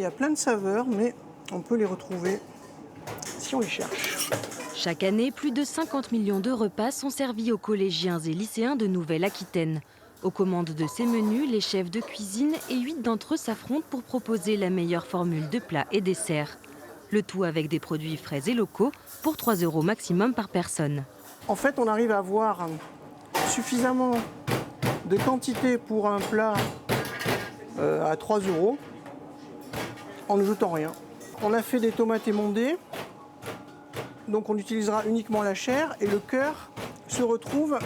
Il y a plein de saveurs, mais on peut les retrouver si on les cherche. Chaque année, plus de 50 millions de repas sont servis aux collégiens et lycéens de Nouvelle-Aquitaine. Aux commandes de ces menus, les chefs de cuisine et 8 d'entre eux s'affrontent pour proposer la meilleure formule de plats et desserts. Le tout avec des produits frais et locaux pour 3 € maximum par personne. En fait, on arrive à avoir suffisamment de quantité pour un plat à 3 € en ne jetant rien. On a fait des tomates émondées, donc on utilisera uniquement la chair et le cœur se retrouve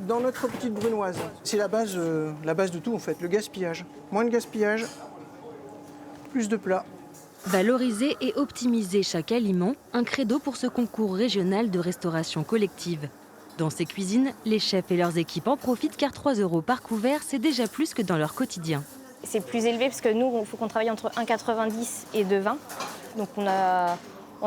dans notre petite brunoise. C'est la base de tout en fait, le gaspillage. Moins de gaspillage, plus de plats. Valoriser et optimiser chaque aliment, un credo pour ce concours régional de restauration collective. Dans ces cuisines, les chefs et leurs équipes en profitent car 3 € par couvert, c'est déjà plus que dans leur quotidien. C'est plus élevé parce que nous, il faut qu'on travaille entre 1,90 et 2,20. Donc on a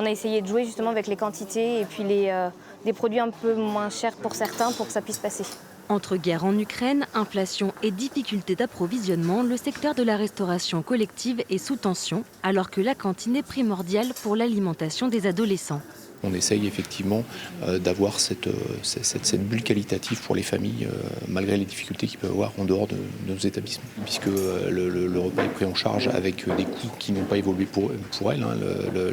essayé de jouer justement avec les quantités et puis des produits un peu moins chers pour certains pour que ça puisse passer. Entre guerre en Ukraine, inflation et difficultés d'approvisionnement, le secteur de la restauration collective est sous tension, alors que la cantine est primordiale pour l'alimentation des adolescents. On essaye effectivement d'avoir cette bulle qualitative pour les familles, malgré les difficultés qu'ils peuvent avoir en dehors de nos établissements. Puisque le repas est pris en charge avec des coûts qui n'ont pas évolué pour elles.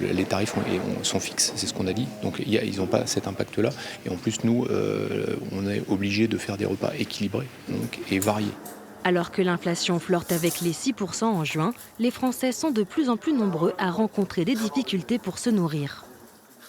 Les tarifs sont fixes, c'est ce qu'on a dit. Donc ils n'ont pas cet impact-là. Et en plus, nous, on est obligés de faire des repas équilibrés et variés. Alors que l'inflation flirte avec les 6% en juin, les Français sont de plus en plus nombreux à rencontrer des difficultés pour se nourrir.